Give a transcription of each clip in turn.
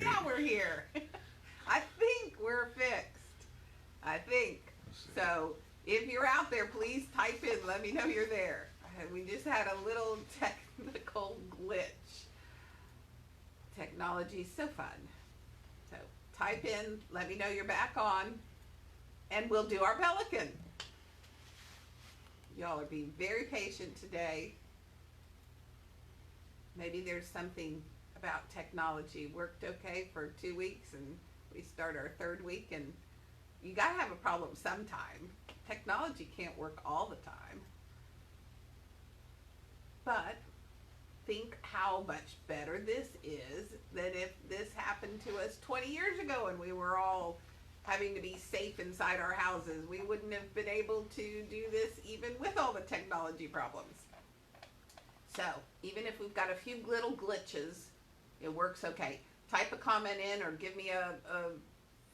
Now we're here. I think we're fixed. I think. So if you're out there, please type in. Let me know you're there. We just had a little technical glitch. Technology's so fun. So type in. Let me know you're back on. And we'll do our pelican. Y'all are being very patient today. Maybe there's something about technology worked okay for 2 weeks and we start our third week, and you gotta have a problem sometime. Technology can't work all the time. But think how much better this is than if this happened to us 20 years ago and we were all having to be safe inside our houses. We wouldn't have been able to do this even with all the technology problems. So even if we've got a few little glitches, it works okay. Type a comment in or give me a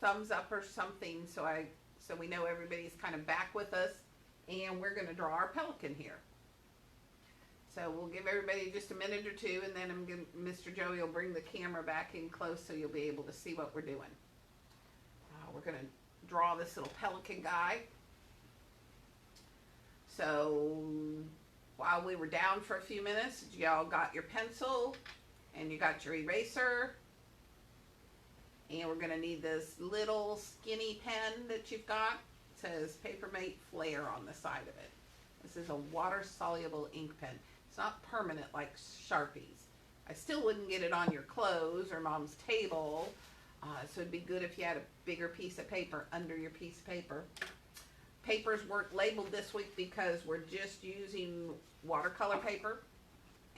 thumbs up or something so we know everybody's kind of back with us, and we're going to draw our pelican here. So we'll give everybody just a minute or two, and then Mr. Joey will bring the camera back in close so you'll be able to see what we're doing. We're going to draw this little pelican guy. So while we were down for a few minutes, y'all got your pencil and you got your eraser. And we're going to need this little skinny pen that you've got. It says Papermate Flair on the side of it. This is a water-soluble ink pen. It's not permanent like Sharpies. I still wouldn't get it on your clothes or mom's table. So it'd be good if you had a bigger piece of paper under your piece of paper. Papers weren't labeled this week because we're just using watercolor paper.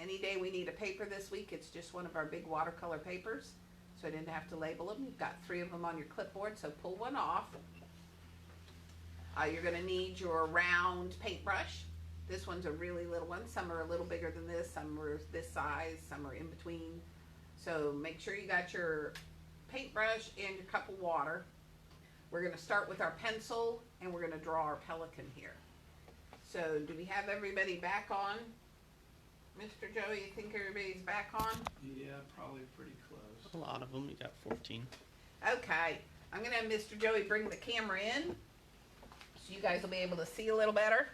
Any day we need a paper this week, it's just one of our big watercolor papers. So I didn't have to label them. You've got 3 of them on your clipboard, so pull one off. You're going to need your round paintbrush. This one's a really little one. Some are a little bigger than this. Some are this size. Some are in between. So make sure you got your paintbrush and your cup of water. We're going to start with our pencil, and we're going to draw our pelican here. So do we have everybody back on? Mr. Joey, you think everybody's back on? Yeah, probably pretty close. A lot of them. You got 14. Okay. I'm going to have Mr. Joey bring the camera in so you guys will be able to see a little better.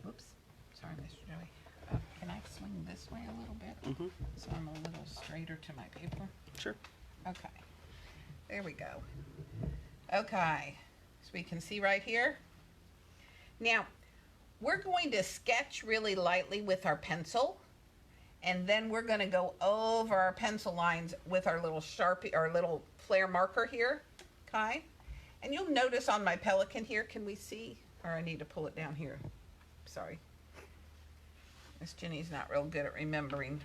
Oops. Sorry, Mr. Joey. Can I swing this way a little bit? So I'm a little straighter to my paper? Sure. Okay. There we go. Okay. So we can see right here. Now, we're going to sketch really lightly with our pencil, and then we're going to go over our pencil lines with our little Sharpie, our little Flair marker here, okay? And you'll notice on my pelican here, can we see? Or I need to pull it down here. Sorry. Miss Ginny's not real good at remembering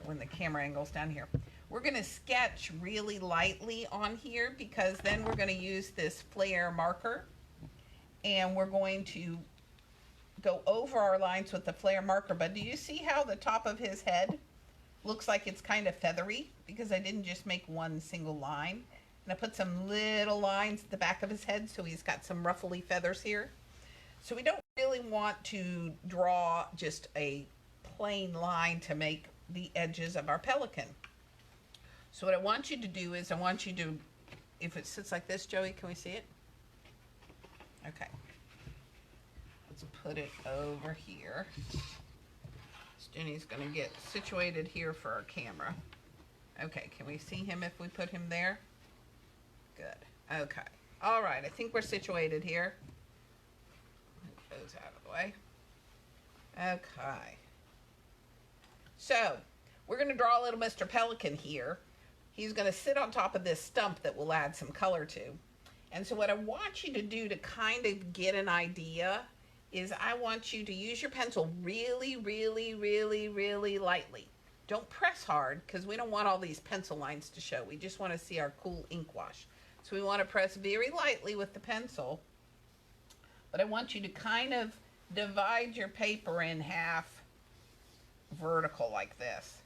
when the camera angle's down here. We're going to sketch really lightly on here because then we're going to use this Flair marker, and we're going to go over our lines with the Flair marker. But do you see how the top of his head looks like it's kind of feathery? Because I didn't just make one single line. And I put some little lines at the back of his head so he's got some ruffly feathers here. So we don't really want to draw just a plain line to make the edges of our pelican. So what I want you to do is I want you to, if it sits like this, Joey, can we see it? Okay. Let's put it over here. Jenny's going to get situated here for our camera. Okay, can we see him if we put him there? Good. Okay. All right, I think we're situated here. Move those out of the way. Okay. So, we're going to draw a little Mr. Pelican here. He's going to sit on top of this stump that we'll add some color to. And so what I want you to do to kind of get an idea is I want you to use your pencil really, really, really, really lightly. Don't press hard because we don't want all these pencil lines to show. We just want to see our cool ink wash. So we want to press very lightly with the pencil. But I want you to kind of divide your paper in half vertical like this.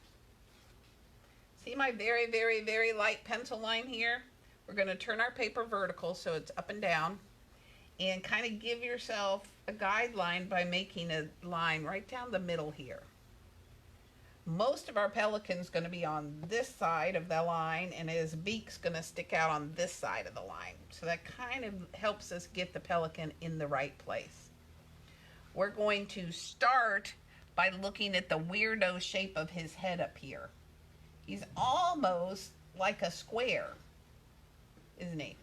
See my very, very, very light pencil line here? We're going to turn our paper vertical so it's up and down, and kind of give yourself a guideline by making a line right down the middle here. Most of our pelican's going to be on this side of the line, and his beak's going to stick out on this side of the line. So that kind of helps us get the pelican in the right place. We're going to start by looking at the weirdo shape of his head up here. He's almost like a square, isn't he?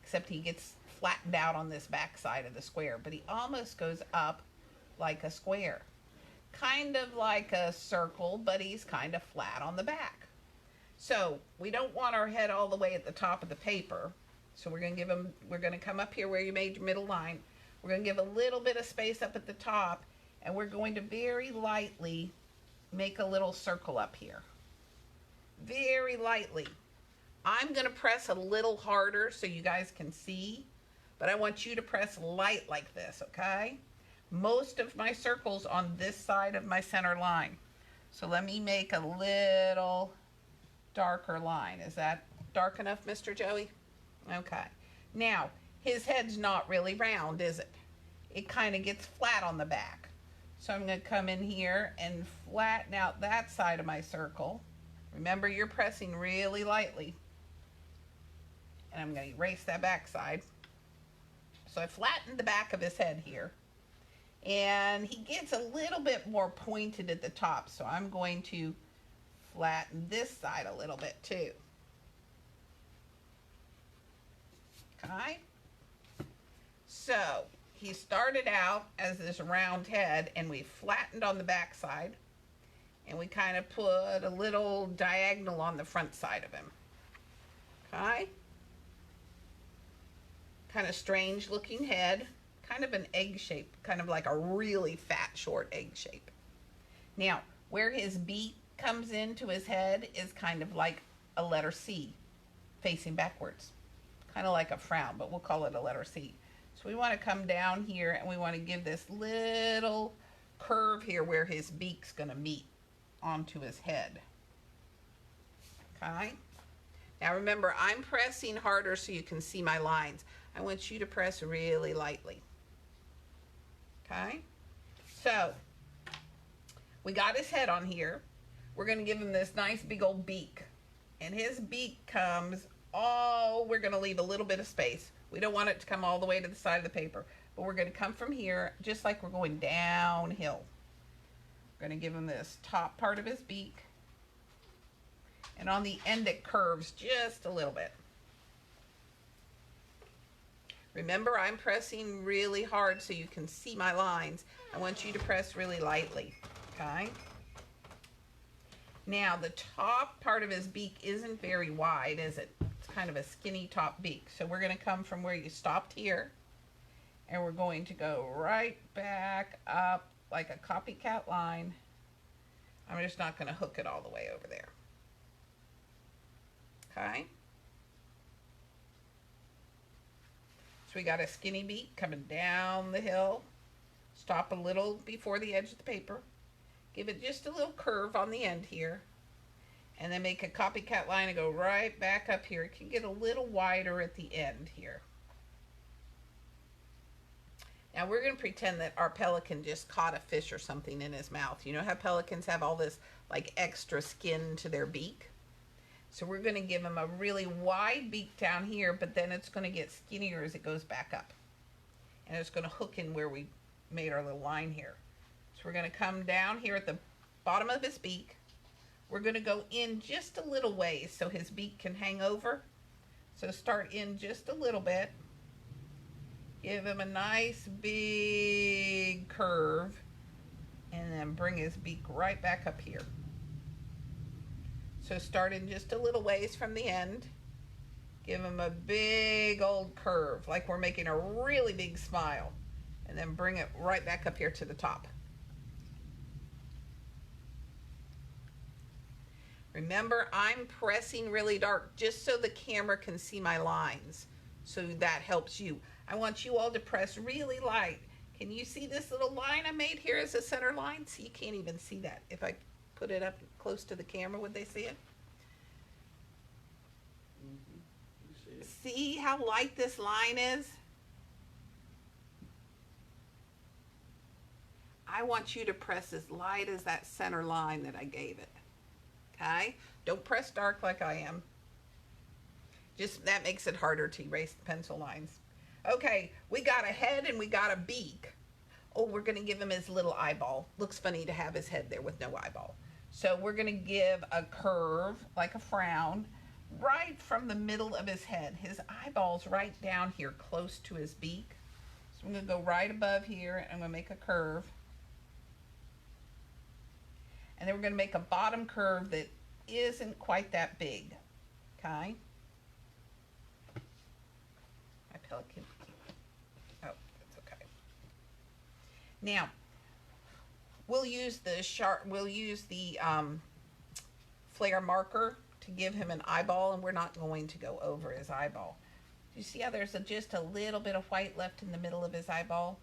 Except he gets flattened out on this back side of the square, but he almost goes up like a square. Kind of like a circle, but he's kind of flat on the back. So we don't want our head all the way at the top of the paper. So we're going to come up here where you made your middle line. We're going to give a little bit of space up at the top, and we're going to very lightly make a little circle up here. Very lightly. I'm going to press a little harder so you guys can see, but I want you to press light like this, okay? Most of my circles on this side of my center line. So let me make a little darker line. Is that dark enough, Mr. Joey? Okay. Now, his head's not really round, is it? It kind of gets flat on the back. So I'm going to come in here and flatten out that side of my circle. Remember, you're pressing really lightly. And I'm going to erase that back side. So I flattened the back of his head here. And he gets a little bit more pointed at the top, so I'm going to flatten this side a little bit too. Okay? So he started out as this round head, and we flattened on the back side, and we kind of put a little diagonal on the front side of him. Okay? Kind of strange looking head. Kind of an egg shape, kind of like a really fat, short egg shape. Now, where his beak comes into his head is kind of like a letter C, facing backwards. Kind of like a frown, but we'll call it a letter C. So we want to come down here, and we want to give this little curve here where his beak's going to meet onto his head. Okay? Now remember, I'm pressing harder so you can see my lines. I want you to press really lightly. Okay, so we got his head on here. We're going to give him this nice big old beak. And his beak comes we're going to leave a little bit of space. We don't want it to come all the way to the side of the paper. But we're going to come from here just like we're going downhill. We're going to give him this top part of his beak. And on the end it curves just a little bit. Remember, I'm pressing really hard so you can see my lines. I want you to press really lightly, okay? Now, the top part of his beak isn't very wide, is it? It's kind of a skinny top beak. So we're going to come from where you stopped here, and we're going to go right back up like a copycat line. I'm just not going to hook it all the way over there. Okay? So we got a skinny beak coming down the hill. Stop a little before the edge of the paper. Give it just a little curve on the end here. And then make a copycat line and go right back up here. It can get a little wider at the end here. Now we're going to pretend that our pelican just caught a fish or something in his mouth. You know how pelicans have all this like extra skin to their beak? So we're going to give him a really wide beak down here, but then it's going to get skinnier as it goes back up. And it's going to hook in where we made our little line here. So we're going to come down here at the bottom of his beak. We're going to go in just a little ways so his beak can hang over. So start in just a little bit. Give him a nice big curve. And then bring his beak right back up here. So start in just a little ways from the end. Give him a big old curve, like we're making a really big smile. And then bring it right back up here to the top. Remember, I'm pressing really dark just so the camera can see my lines. So that helps you. I want you all to press really light. Can you see this little line I made here as a center line? See, you can't even see that. If I put it up close to the camera, would they see it? You see it. See how light this line is? I want you to press as light as that center line that I gave it. Okay? Don't press dark like I am. Just, that makes it harder to erase the pencil lines. Okay, we got a head and we got a beak. Oh, we're going to give him his little eyeball. Looks funny to have his head there with no eyeball. So we're going to give a curve, like a frown, right from the middle of his head. His eyeball's right down here, close to his beak. So I'm going to go right above here, and I'm going to make a curve. And then we're going to make a bottom curve that isn't quite that big. Okay? My pelican. Oh, that's okay. Now, we'll use the Flair marker to give him an eyeball, and we're not going to go over his eyeball. Do you see how there's just a little bit of white left in the middle of his eyeball?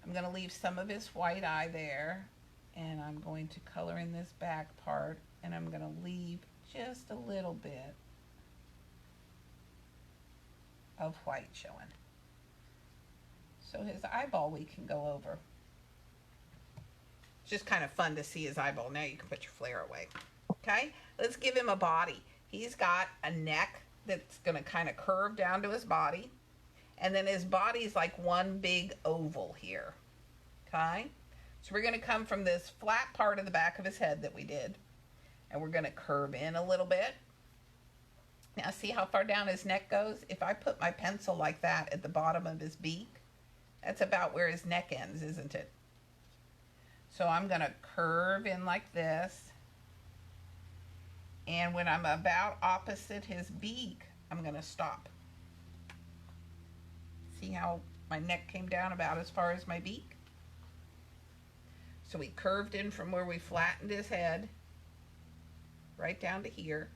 I'm going to leave some of his white eye there, and I'm going to color in this back part, and I'm going to leave just a little bit of white showing. So his eyeball we can go over. It's just kind of fun to see his eyeball. Now you can put your Flair away. Okay, let's give him a body. He's got a neck that's going to kind of curve down to his body. And then his body's like one big oval here. Okay, so we're going to come from this flat part of the back of his head that we did. And we're going to curve in a little bit. Now see how far down his neck goes? If I put my pencil like that at the bottom of his beak, that's about where his neck ends, isn't it? So I'm going to curve in like this. And when I'm about opposite his beak, I'm going to stop. See how my neck came down about as far as my beak? So we curved in from where we flattened his head, right down to here.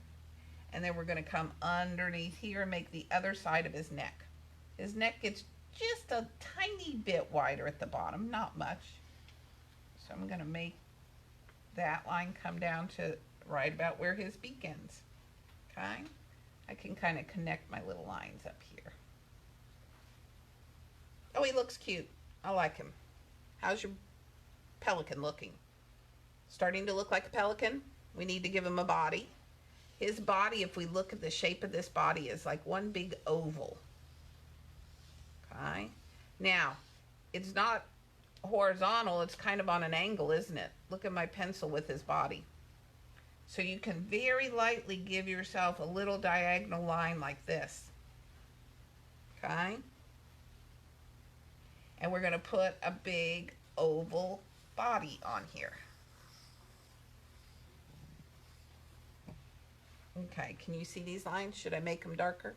And then we're going to come underneath here and make the other side of his neck. His neck gets just a tiny bit wider at the bottom, not much. So I'm going to make that line come down to right about where his beak ends. Okay? I can kind of connect my little lines up here. Oh, he looks cute. I like him. How's your pelican looking? Starting to look like a pelican? We need to give him a body. His body, if we look at the shape of this body, is like one big oval. Okay? Now, it's not horizontal, it's kind of on an angle, isn't it? Look at my pencil with his body. So you can very lightly give yourself a little diagonal line like this. Okay? And we're going to put a big oval body on here. Okay, can you see these lines? Should I make them darker?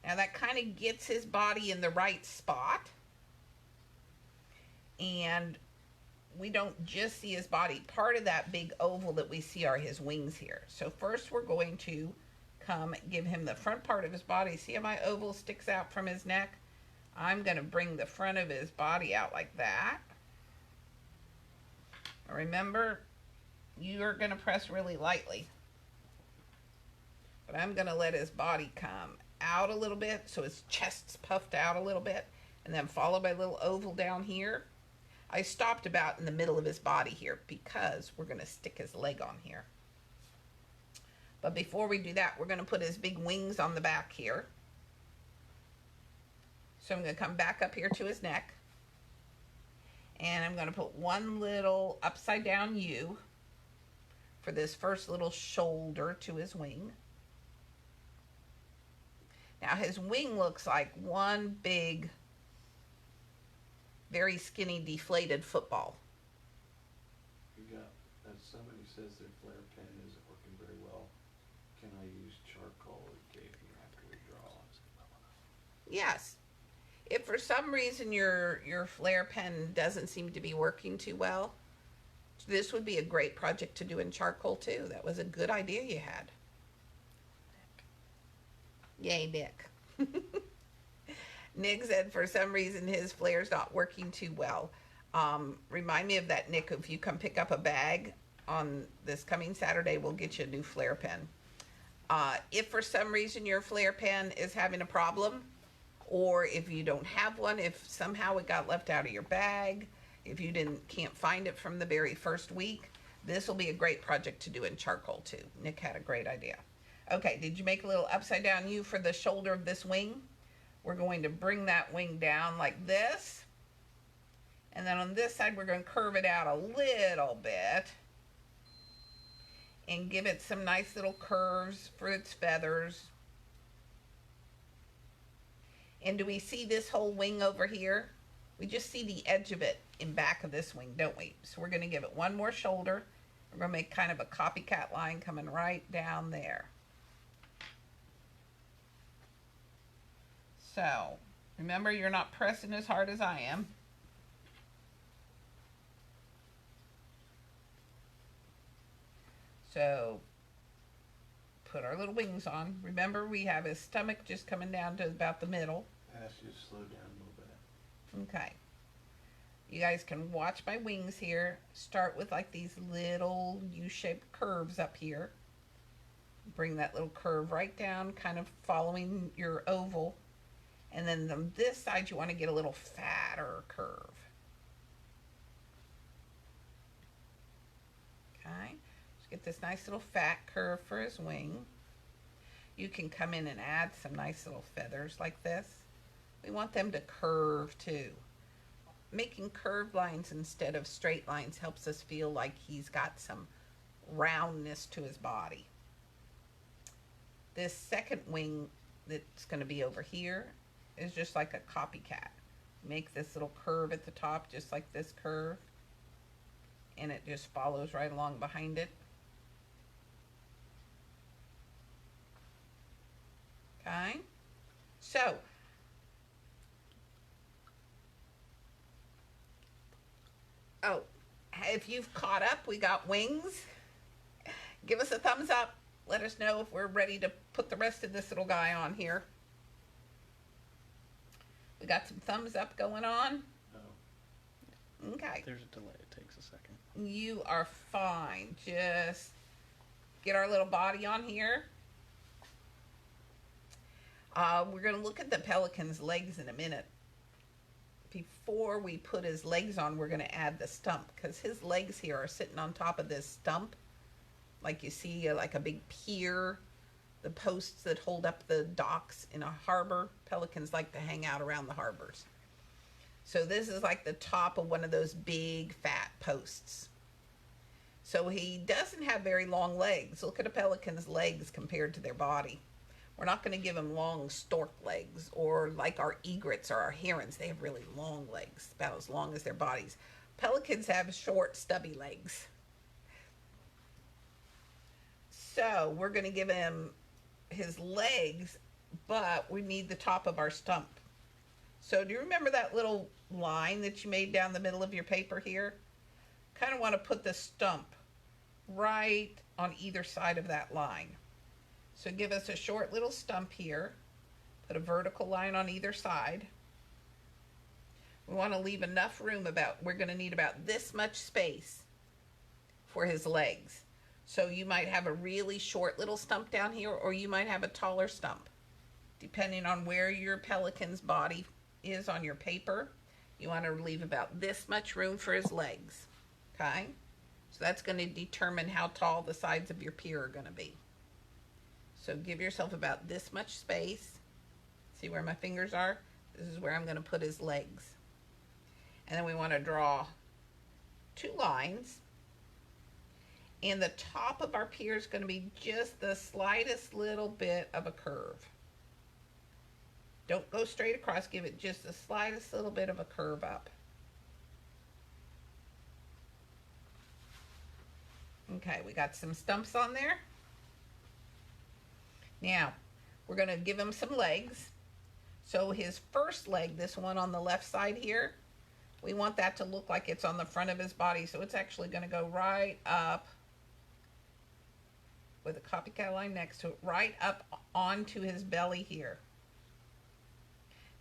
Now that kind of gets his body in the right spot. And we don't just see his body. Part of that big oval that we see are his wings here. So first we're going to come give him the front part of his body. See how my oval sticks out from his neck? I'm going to bring the front of his body out like that. Remember, you're going to press really lightly. But I'm going to let his body come out a little bit so his chest's puffed out a little bit. And then followed by a little oval down here. I stopped about in the middle of his body here because we're going to stick his leg on here. But before we do that, we're going to put his big wings on the back here. So I'm going to come back up here to his neck. And I'm going to put one little upside down U for this first little shoulder to his wing. Now his wing looks like one big, very skinny, deflated football. You got, as somebody says their Flair pen isn't working very well, can I use charcoal or gave you after we draw? Yes. If for some reason your Flair pen doesn't seem to be working too well, this would be a great project to do in charcoal too. That was a good idea you had. Yay, Nick. Nick said for some reason his Flair's not working too well. Remind me of that, Nick. If you come pick up a bag on this coming Saturday, we'll get you a new Flair pen. If for some reason your Flair pen is having a problem, or if you don't have one, if somehow it got left out of your bag, if you can't find it from the very first week, this will be a great project to do in charcoal too. Nick had a great idea. Okay, did you make a little upside down U for the shoulder of this wing? We're going to bring that wing down like this. And then on this side, we're going to curve it out a little bit and give it some nice little curves for its feathers. And do we see this whole wing over here? We just see the edge of it in back of this wing, don't we? So we're going to give it one more shoulder. We're going to make kind of a copycat line coming right down there. So, remember, you're not pressing as hard as I am. So, put our little wings on. Remember, we have his stomach just coming down to about the middle. Ask you to slow down a little bit. Okay. You guys can watch my wings here. Start with like these little U-shaped curves up here. Bring that little curve right down, kind of following your oval. And then on this side, you want to get a little fatter curve. Okay. Get this nice little fat curve for his wing. You can come in and add some nice little feathers like this. We want them to curve too. Making curved lines instead of straight lines helps us feel like he's got some roundness to his body. This second wing that's going to be over here is just like a copycat. Make this little curve at the top just like this curve, and it just follows right along behind it. Okay, so if you've caught up, we got wings. Give us a thumbs up. Let us know if we're ready to put the rest of this little guy on here. We got some thumbs up going on. No. Okay. There's a delay. It takes a second. You are fine. Just get our little body on here. We're going to look at the pelican's legs in a minute. Before we put his legs on, we're going to add the stump, because his legs here are sitting on top of this stump. Like you see, like a big pier, the posts that hold up the docks in a harbor. Pelicans like to hang out around the harbors. So this is like the top of one of those big fat posts. So he doesn't have very long legs. Look at a pelican's legs compared to their body. We're not going to give him long stork legs, or like our egrets or our herons. They have really long legs, about as long as their bodies. Pelicans have short, stubby legs. So we're going to give him his legs, but we need the top of our stump. So do you remember that little line that you made down the middle of your paper here? Kind of want to put the stump right on either side of that line. So give us a short little stump here. Put a vertical line on either side. We want to leave enough room, we're going to need about this much space for his legs. So you might have a really short little stump down here, or you might have a taller stump. Depending on where your pelican's body is on your paper, you want to leave about this much room for his legs. Okay? So that's going to determine how tall the sides of your pier are going to be. So give yourself about this much space. See where my fingers are? This is where I'm going to put his legs. And then we want to draw two lines. And the top of our pier is going to be just the slightest little bit of a curve. Don't go straight across. Give it just the slightest little bit of a curve up. Okay, we got some stumps on there. Now, we're going to give him some legs. So his first leg, this one on the left side here, we want that to look like it's on the front of his body. So it's actually going to go right up with a copycat line next to it, right up onto his belly here.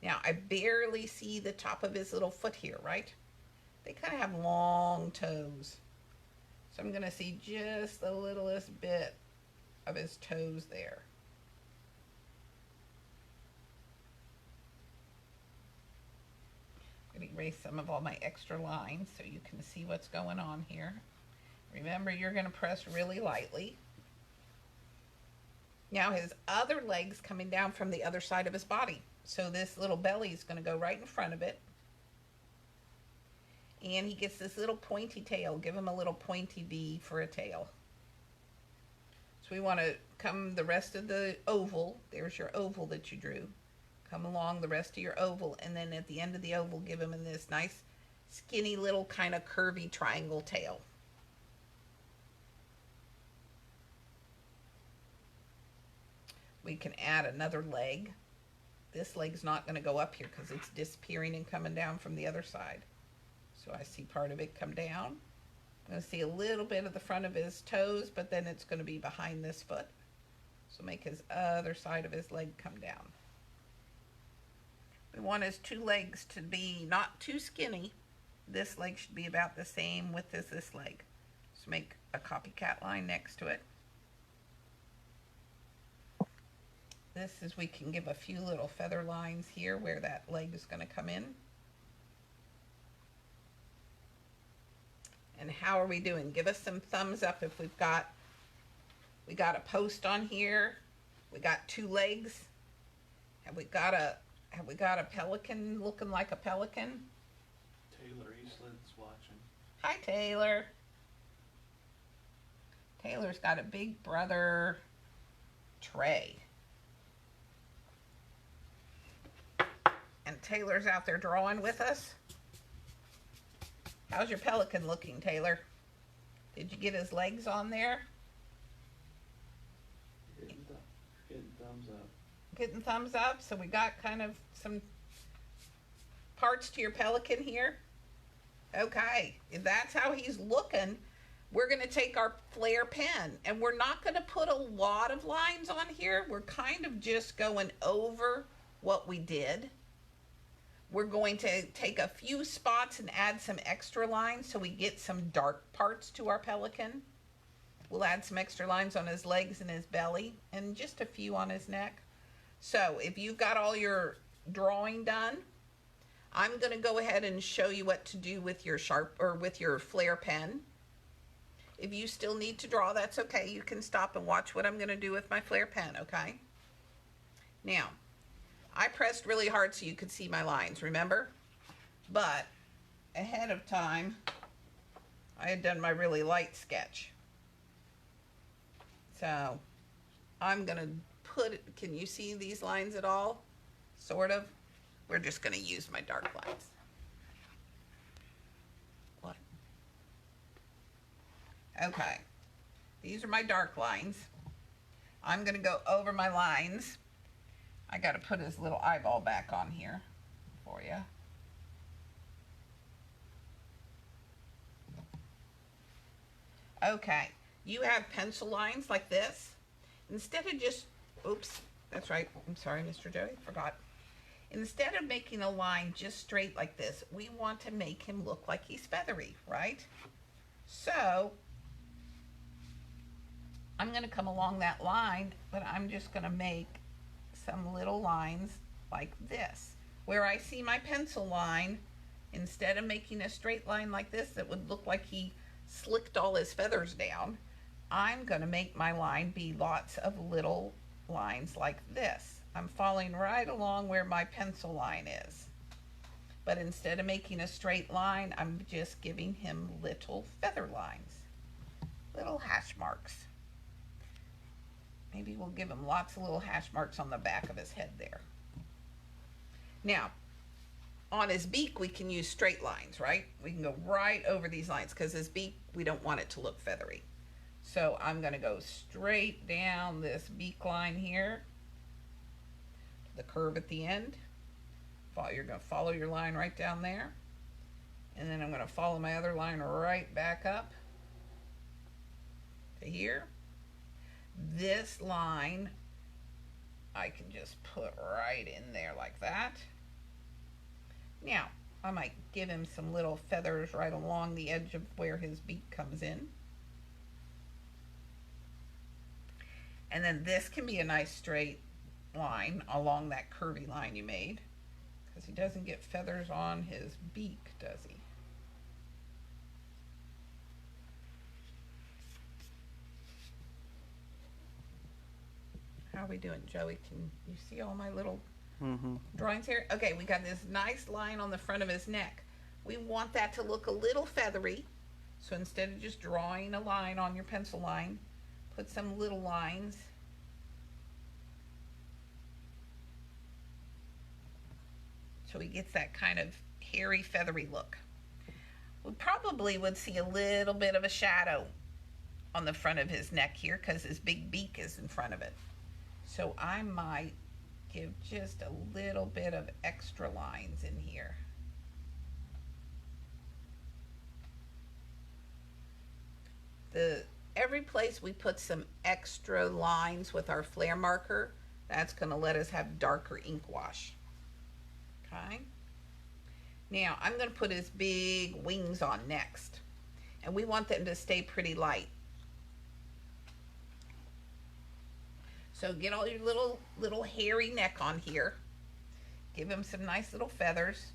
Now, I barely see the top of his little foot here, right? They kind of have long toes. So I'm going to see just the littlest bit of his toes there. I'm going to erase some of all my extra lines so you can see what's going on here. Remember, you're going to press really lightly. Now his other leg's coming down from the other side of his body. So this little belly is going to go right in front of it. And he gets this little pointy tail. Give him a little pointy V for a tail. So we want to come the rest of the oval. There's your oval that you drew. Come along the rest of your oval, and then at the end of the oval, give him this nice, skinny little kind of curvy triangle tail. We can add another leg. This leg's not going to go up here because it's disappearing and coming down from the other side. So I see part of it come down. I'm going to see a little bit of the front of his toes, but then it's going to be behind this foot. So make his other side of his leg come down. We want his two legs to be not too skinny. This leg should be about the same width as this leg. So make a copycat line next to it. This is, we can give a few little feather lines here where that leg is going to come in. And how are we doing? Give us some thumbs up if we got a post on here. We got two legs. Have we got a pelican looking like a pelican? Taylor Eastland's watching. Hi, Taylor. Taylor's got a big brother, Trey. And Taylor's out there drawing with us. How's your pelican looking, Taylor? Did you get his legs on there? Getting thumbs up. Getting thumbs up. So we got kind of some parts to your pelican here. Okay, if that's how he's looking, we're going to take our Flair pen, and we're not going to put a lot of lines on here. We're kind of just going over what we did. We're going to take a few spots and add some extra lines so we get some dark parts to our pelican. We'll add some extra lines on his legs and his belly, and just a few on his neck. So if you've got all your drawing done, I'm going to go ahead and show you what to do with your with your Flair pen. If you still need to draw, that's okay. You can stop and watch what I'm going to do with my Flair pen, okay? Now, I pressed really hard so you could see my lines, remember? But ahead of time, I had done my really light sketch. So I'm going to can you see these lines at all? Sort of. We're just going to use my dark lines. What? Okay. These are my dark lines. I'm going to go over my lines. I got to put his little eyeball back on here for you. Okay, you have pencil lines like this. Instead of just, oops, that's right. I'm sorry, Mr. Joey, forgot. Instead of making a line just straight like this, we want to make him look like he's feathery, right? So I'm going to come along that line, but I'm just going to make some little lines like this. Where I see my pencil line, instead of making a straight line like this that would look like he slicked all his feathers down, I'm going to make my line be lots of little lines like this. I'm following right along where my pencil line is. But instead of making a straight line, I'm just giving him little feather lines, little hash marks. Maybe we'll give him lots of little hash marks on the back of his head there. Now, on his beak, we can use straight lines, right? We can go right over these lines because his beak, we don't want it to look feathery. So I'm going to go straight down this beak line here, the curve at the end. You're going to follow your line right down there. And then I'm going to follow my other line right back up to here. This line, I can just put right in there like that. Now, I might give him some little feathers right along the edge of where his beak comes in. And then this can be a nice straight line along that curvy line you made, because he doesn't get feathers on his beak, does he? How are we doing, Joey? Can you see all my little Mm-hmm. drawings here? Okay, we got this nice line on the front of his neck. We want that to look a little feathery. So instead of just drawing a line on your pencil line, put some little lines. So he gets that kind of hairy, feathery look. We probably would see a little bit of a shadow on the front of his neck here because his big beak is in front of it. So I might give just a little bit of extra lines in here. Every place we put some extra lines with our Flair marker, that's going to let us have darker ink wash. Okay. Now I'm going to put his big wings on next, and we want them to stay pretty light. So get all your little hairy neck on here. Give him some nice little feathers.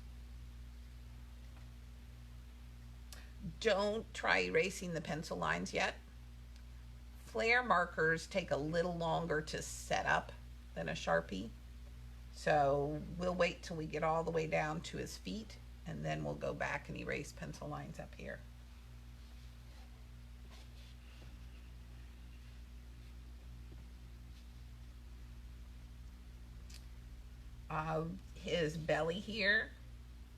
Don't try erasing the pencil lines yet. Flair markers take a little longer to set up than a Sharpie. So we'll wait till we get all the way down to his feet, and then we'll go back and erase pencil lines up here. His belly here,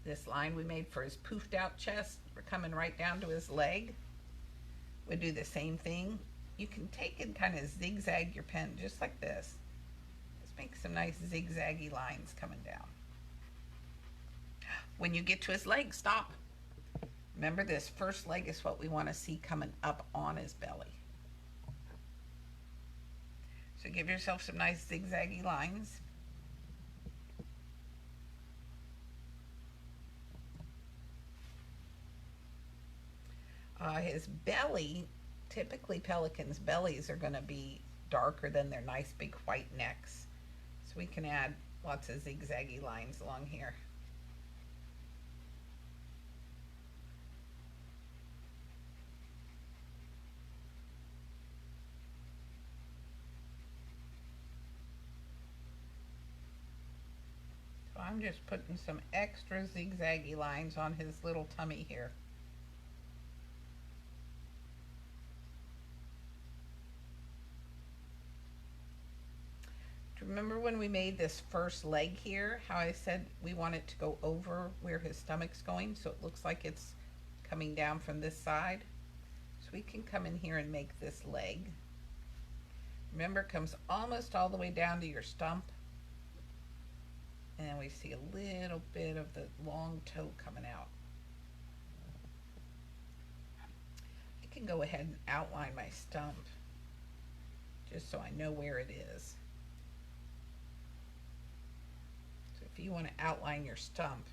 this line we made for his poofed out chest, we're coming right down to his leg. We do the same thing. You can take and kind of zigzag your pen just like this. Just make some nice zigzaggy lines coming down. When you get to his leg, stop. Remember, this first leg is what we want to see coming up on his belly. So give yourself some nice zigzaggy lines. His belly, typically pelicans' bellies are going to be darker than their nice big white necks. So we can add lots of zigzaggy lines along here. So I'm just putting some extra zigzaggy lines on his little tummy here. Remember when we made this first leg here, how I said we want it to go over where his stomach's going, so it looks like it's coming down from this side? So we can come in here and make this leg. Remember, it comes almost all the way down to your stump. And we see a little bit of the long toe coming out. I can go ahead and outline my stump just so I know where it is. If you want to outline your stump,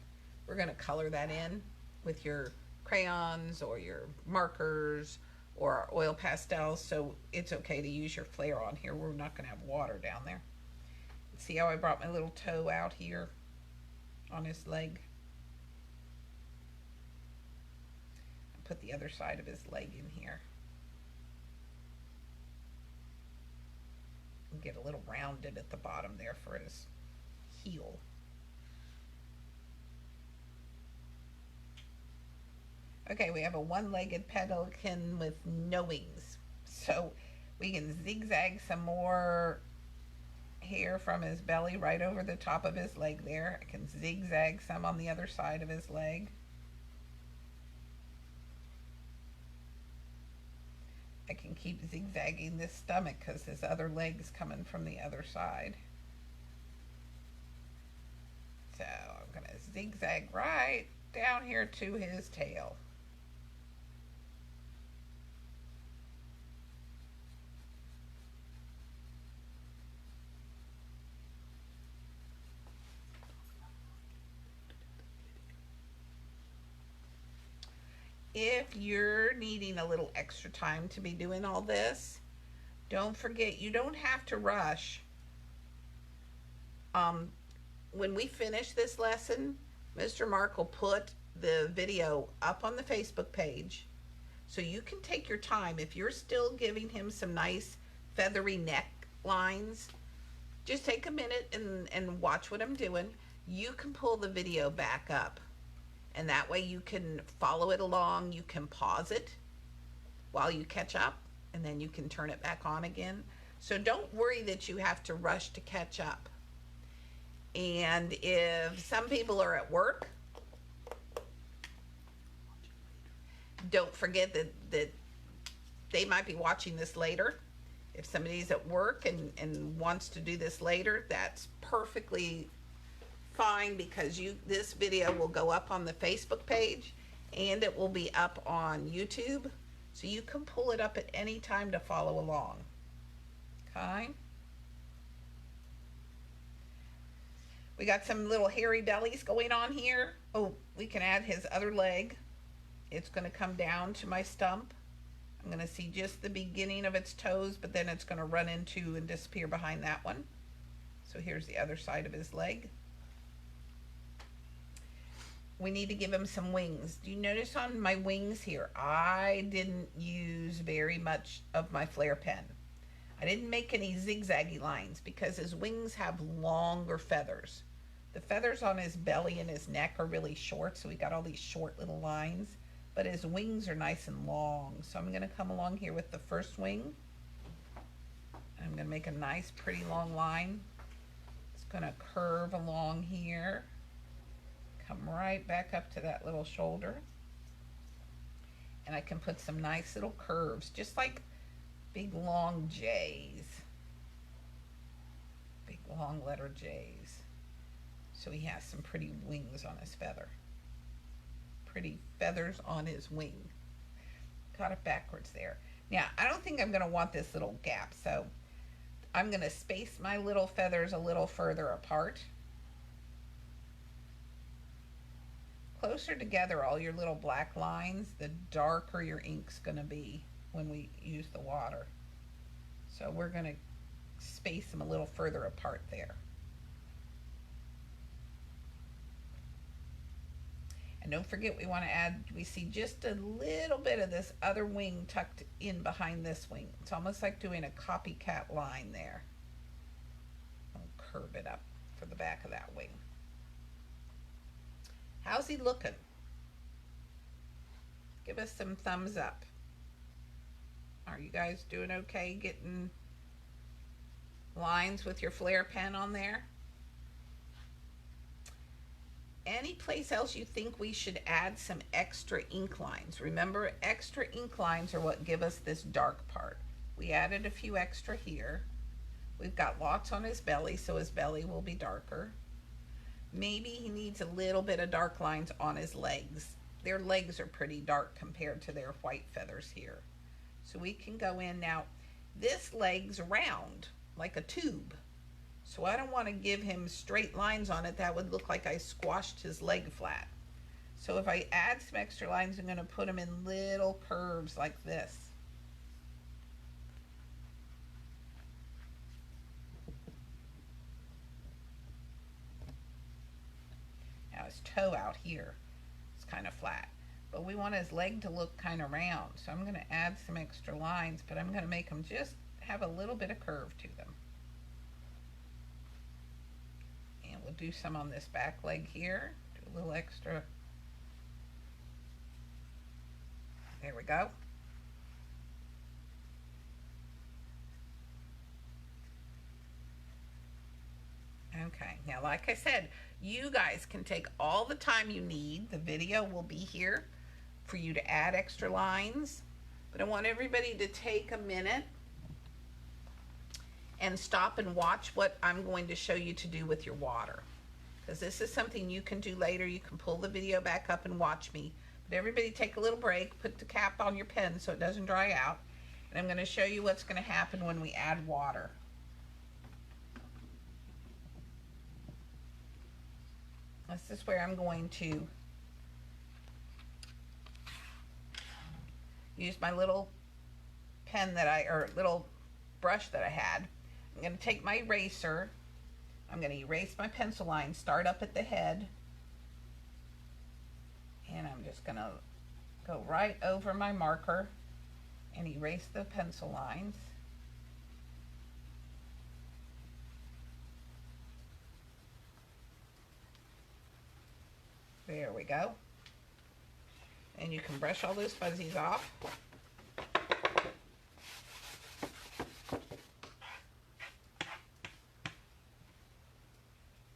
we're going to color that in with your crayons or your markers or our oil pastels, so it's okay to use your Flair on here. We're not going to have water down there. See how I brought my little toe out here on his leg? I put the other side of his leg in here. And get a little rounded at the bottom there for his heel. Okay, we have a one-legged pelican with no wings. So we can zigzag some more hair from his belly right over the top of his leg there. I can zigzag some on the other side of his leg. I can keep zigzagging this stomach because his other leg's coming from the other side. So I'm going to zigzag right down here to his tail. If you're needing a little extra time to be doing all this, don't forget, you don't have to rush. when we finish this lesson, Mr. Mark will put the video up on the Facebook page. So you can take your time. If you're still giving him some nice feathery neck lines, just take a minute and watch what I'm doing. You can pull the video back up. And that way you can follow it along. You can pause it while you catch up. And then you can turn it back on again. So don't worry that you have to rush to catch up. And if some people are at work, don't forget that they might be watching this later. If somebody's at work and wants to do this later, that's perfectly fine, because this video will go up on the Facebook page and it will be up on YouTube. So you can pull it up at any time to follow along. Okay? We got some little hairy bellies going on here. Oh, we can add his other leg. It's going to come down to my stump. I'm going to see just the beginning of its toes, but then it's going to run into and disappear behind that one. So here's the other side of his leg. We need to give him some wings. Do you notice on my wings here, I didn't use very much of my Flair pen. I didn't make any zigzaggy lines because his wings have longer feathers. The feathers on his belly and his neck are really short, so we got all these short little lines. But his wings are nice and long. So I'm going to come along here with the first wing. I'm going to make a nice pretty long line. It's going to curve along here. Come right back up to that little shoulder. And I can put some nice little curves, just like big long J's. Big long letter J's. So he has some pretty wings on his feather. Pretty feathers on his wing. Got it backwards there. Now, I don't think I'm going to want this little gap, so I'm going to space my little feathers a little further apart. Closer together, all your little black lines, the darker your ink's going to be when we use the water. So we're going to space them a little further apart there. And don't forget, we want to add, we see just a little bit of this other wing tucked in behind this wing. It's almost like doing a copycat line there. I'll curve it up for the back of that wing. How's he looking? Give us some thumbs up. Are you guys doing okay getting lines with your Flair pen on there? Any place else you think we should add some extra ink lines? Remember, extra ink lines are what give us this dark part. We added a few extra here. We've got lots on his belly, so his belly will be darker. Maybe he needs a little bit of dark lines on his legs. Their legs are pretty dark compared to their white feathers here. So we can go in now. This leg's round, like a tube. So I don't want to give him straight lines on it. That would look like I squashed his leg flat. So if I add some extra lines, I'm going to put them in little curves like this. Now his toe out here is kind of flat, but we want his leg to look kind of round. So I'm going to add some extra lines, but I'm going to make them just have a little bit of curve to them. And we'll do some on this back leg here. Do a little extra. There we go. Okay, now like I said, you guys can take all the time you need. The video will be here for you to add extra lines. But I want everybody to take a minute and stop and watch what I'm going to show you to do with your water. Because this is something you can do later. You can pull the video back up and watch me. But everybody take a little break, put the cap on your pen so it doesn't dry out. And I'm going to show you what's going to happen when we add water. This is where I'm going to use my little pen that or little brush that I had. I'm going to take my eraser I'm going to erase my pencil line, start up at the head, and I'm just going to go right over my marker and erase the pencil lines. There we go. And you can brush all those fuzzies off.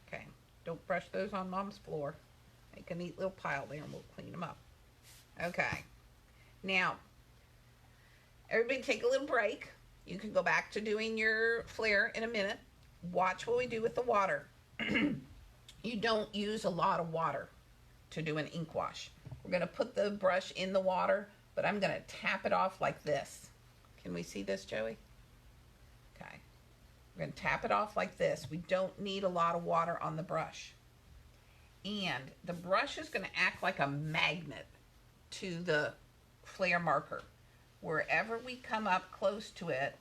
Okay, don't brush those on Mom's floor. Make a neat little pile there and we'll clean them up. Okay, now, everybody take a little break. You can go back to doing your Flair in a minute. Watch what we do with the water. You don't use a lot of water to do an ink wash. We're going to put the brush in the water, but I'm going to tap it off like this. Can we see this, Joey? Okay. We're going to tap it off like this. We don't need a lot of water on the brush. And the brush is going to act like a magnet to the Flair marker. Wherever we come up close to it,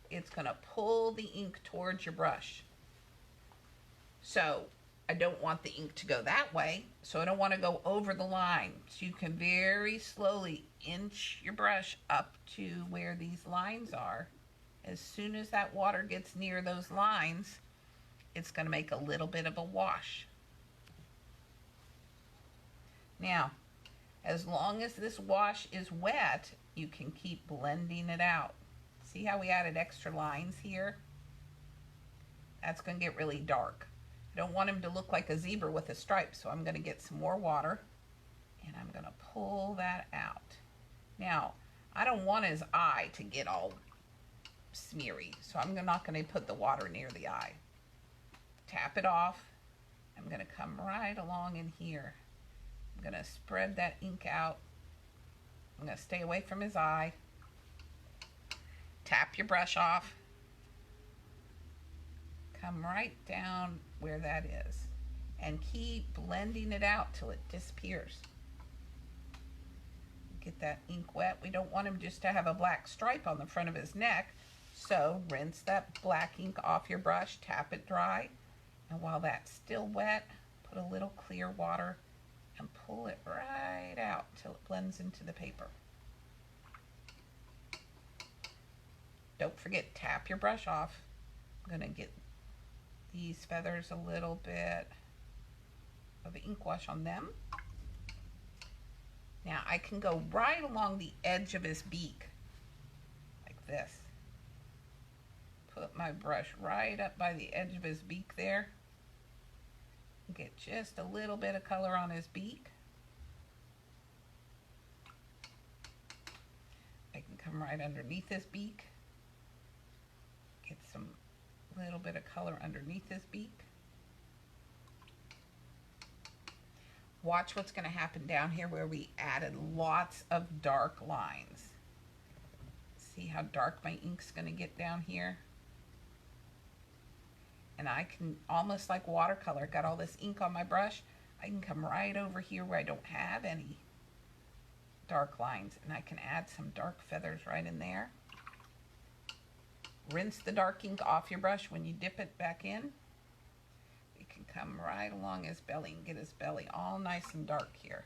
it's going to pull the ink towards your brush. So I don't want the ink to go that way, so I don't want to go over the line. So you can very slowly inch your brush up to where these lines are. As soon as that water gets near those lines, it's going to make a little bit of a wash. Now, as long as this wash is wet, you can keep blending it out. See how we added extra lines here? That's going to get really dark. I don't want him to look like a zebra with a stripe, so I'm going to get some more water and I'm going to pull that out. Now, I don't want his eye to get all smeary, so I'm not going to put the water near the eye. Tap it off. I'm going to come right along in here. I'm going to spread that ink out. I'm going to stay away from his eye. Tap your brush off. Come right down where that is and keep blending it out till it disappears. Get that ink wet. We don't want him just to have a black stripe on the front of his neck, so rinse that black ink off your brush, tap it dry, and while that's still wet, put a little clear water and pull it right out till it blends into the paper. Don't forget, tap your brush off. I'm going to get these feathers a little bit of ink wash on them. Now I can go right along the edge of his beak, like this. Put my brush right up by the edge of his beak there. Get just a little bit of color on his beak. I can come right underneath his beak. Get some little bit of color underneath his beak. Watch what's going to happen down here where we added lots of dark lines. See how dark my ink's going to get down here? And I can, almost like watercolor, got all this ink on my brush, I can come right over here where I don't have any dark lines, and I can add some dark feathers right in there. Rinse the dark ink off your brush when you dip it back in. You can come right along his belly and get his belly all nice and dark here.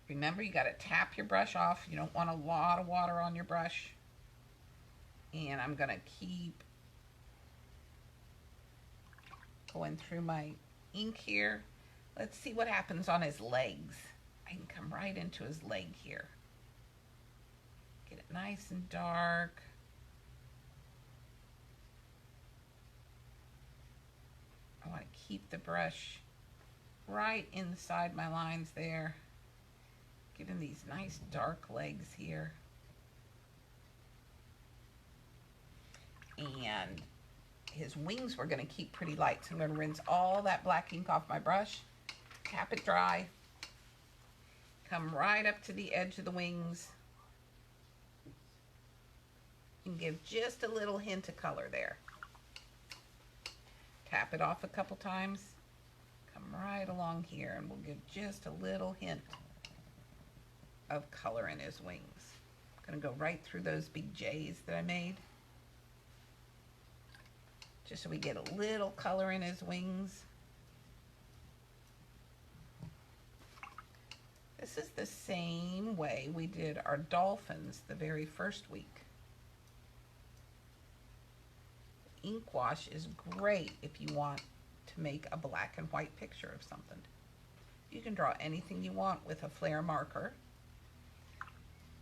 Remember, you got to tap your brush off. You don't want a lot of water on your brush. And I'm going to keep going through my ink here. Let's see what happens on his legs. I can come right into his leg here. Get it nice and dark. I want to keep the brush right inside my lines there. Get in these nice dark legs here. And his wings we're going to keep pretty light. So I'm going to rinse all that black ink off my brush. Tap it dry. Come right up to the edge of the wings. And give just a little hint of color there. Tap it off a couple times. Come right along here and we'll give just a little hint of color in his wings. I'm gonna go right through those big J's that I made. Just so we get a little color in his wings. This is the same way we did our dolphins the very first week. Ink wash is great if you want to make a black and white picture of something. You can draw anything you want with a Flair marker.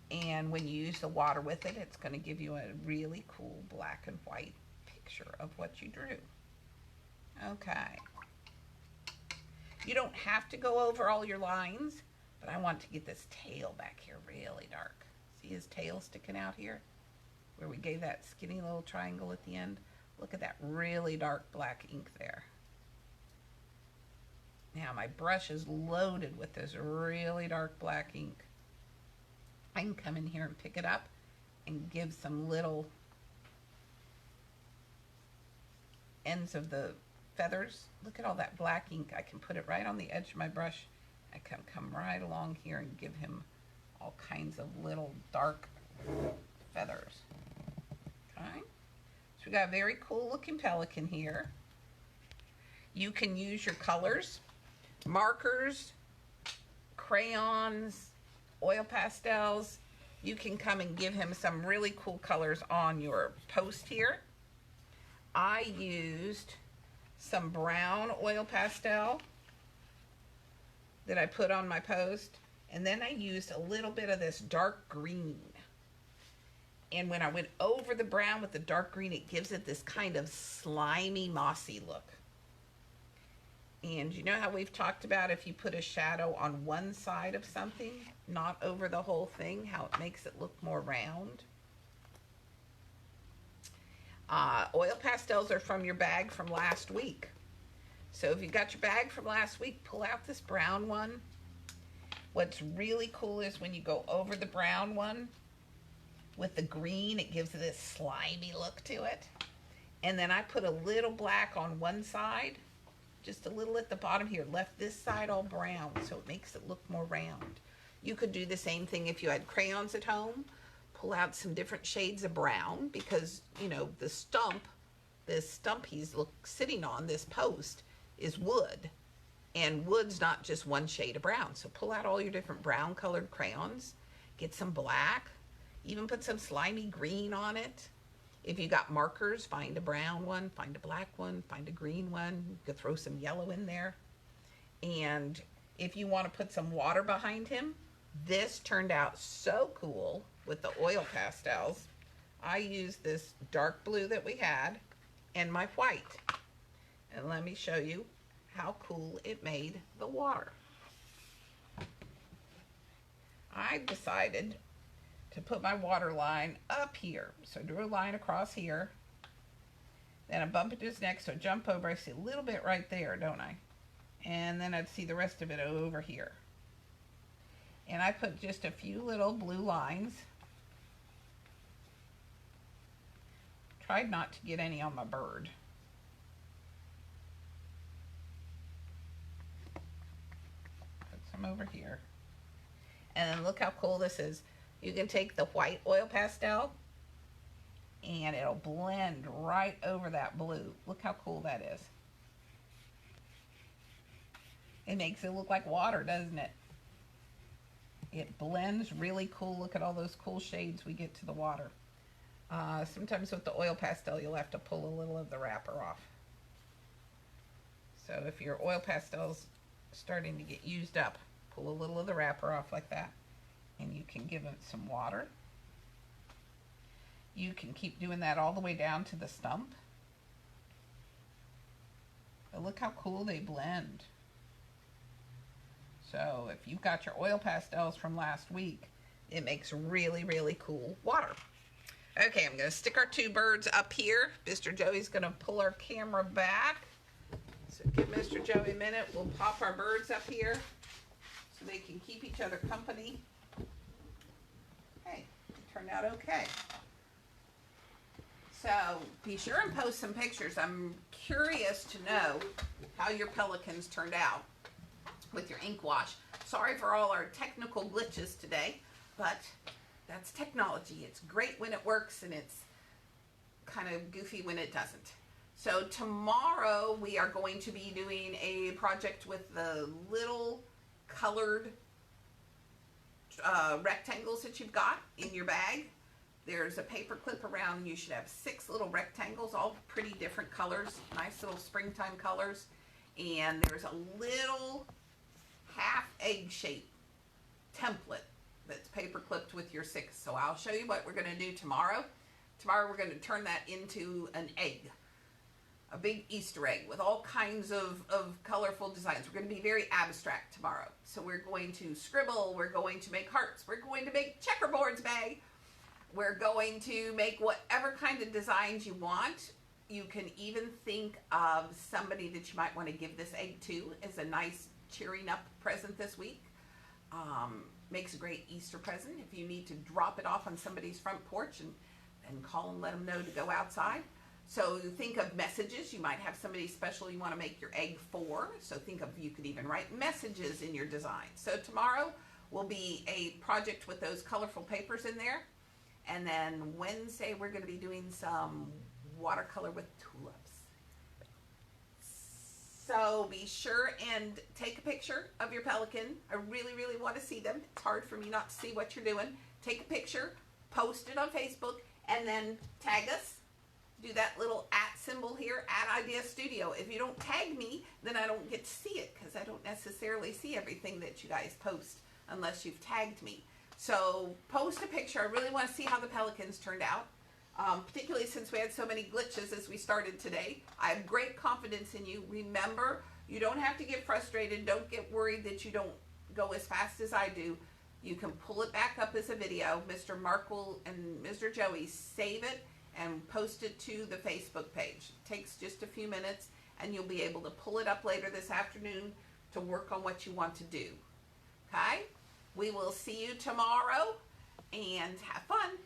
And when you use the water with it, it's going to give you a really cool black and white picture of what you drew. Okay. You don't have to go over all your lines, but I want to get this tail back here really dark. See his tail sticking out here? Where we gave that skinny little triangle at the end? Look at that really dark black ink there. Now my brush is loaded with this really dark black ink. I can come in here and pick it up and give some little ends of the feathers. Look at all that black ink. I can put it right on the edge of my brush. I can come right along here and give him all kinds of little dark feathers. Okay. So we got a very cool looking pelican here. You can use your colors, markers, crayons, oil pastels. You can come and give him some really cool colors on your post here. I used some brown oil pastel that I put on my post, and then I used a little bit of this dark green. And when I went over the brown with the dark green, it gives it this kind of slimy, mossy look. And you know how we've talked about if you put a shadow on one side of something, not over the whole thing, how it makes it look more round? Oil pastels are from your bag from last week. So if you got your bag from last week, pull out this brown one. What's really cool is when you go over the brown one with the green, it gives it this slimy look to it. And then I put a little black on one side, just a little at the bottom here, left this side all brown, so it makes it look more round. You could do the same thing if you had crayons at home. Pull out some different shades of brown, because, you know, the stump, this stump he's sitting on, this post, is wood. And wood's not just one shade of brown. So pull out all your different brown colored crayons, get some black, even put some slimy green on it. If you got markers, find a brown one, find a black one, find a green one. You could throw some yellow in there. And if you want to put some water behind him, this turned out so cool with the oil pastels. I used this dark blue that we had and my white. And let me show you how cool it made the water. I decided to put my water line up here. So I drew a line across here. Then I bump into his neck, so I jump over. I see a little bit right there, don't I? And then I'd see the rest of it over here. And I put just a few little blue lines. Tried not to get any on my bird. Put some over here. And then look how cool this is. You can take the white oil pastel and it'll blend right over that blue. Look how cool that is. It makes it look like water, doesn't it? It blends really cool. Look at all those cool shades we get to the water. Sometimes with the oil pastel, you'll have to pull a little of the wrapper off. So if your oil pastel's starting to get used up, pull a little of the wrapper off like that. And you can give it some water. You can keep doing that all the way down to the stump. But look how cool they blend. So if you've got your oil pastels from last week, it makes really, really cool water. Okay, I'm going to stick our two birds up here. Mr. Joey's going to pull our camera back. So give Mr. Joey a minute. We'll pop our birds up here so they can keep each other company. Hey, it turned out okay. So be sure and post some pictures. I'm curious to know how your pelicans turned out with your ink wash. Sorry for all our technical glitches today, but that's technology. It's great when it works and it's kind of goofy when it doesn't. So tomorrow we are going to be doing a project with the little colored rectangles that you've got in your bag. There's a paper clip around. You should have 6 little rectangles, all pretty different colors, nice little springtime colors. And there's a little half egg shape template that's paper clipped with your 6. So I'll show you what we're going to do tomorrow. Tomorrow we're going to turn that into an egg, a big Easter egg with all kinds of colorful designs. We're going to be very abstract tomorrow. So we're going to scribble, we're going to make hearts, we're going to make checkerboards, Bay. We're going to make whatever kind of designs you want. You can even think of somebody that you might want to give this egg to as a nice cheering up present this week. Makes a great Easter present if you need to drop it off on somebody's front porch and call and let them know to go outside. So think of messages. You might have somebody special you want to make your egg for. So think of, you could even write messages in your design. So tomorrow will be a project with those colorful papers in there. And then Wednesday we're going to be doing some watercolor with tulips. So be sure and take a picture of your pelican. I really, really want to see them. It's hard for me not to see what you're doing. Take a picture, post it on Facebook, and then tag us. Do that little @ symbol here, @Idea Studio. If you don't tag me, then I don't get to see it because I don't necessarily see everything that you guys post unless you've tagged me. So post a picture. I really want to see how the pelicans turned out, particularly since we had so many glitches as we started today. I have great confidence in you. Remember, you don't have to get frustrated. Don't get worried that you don't go as fast as I do. You can pull it back up as a video. Mr. Markle and Mr. Joey save it and post it to the Facebook page. It takes just a few minutes and you'll be able to pull it up later this afternoon to work on what you want to do. Okay? We will see you tomorrow and have fun.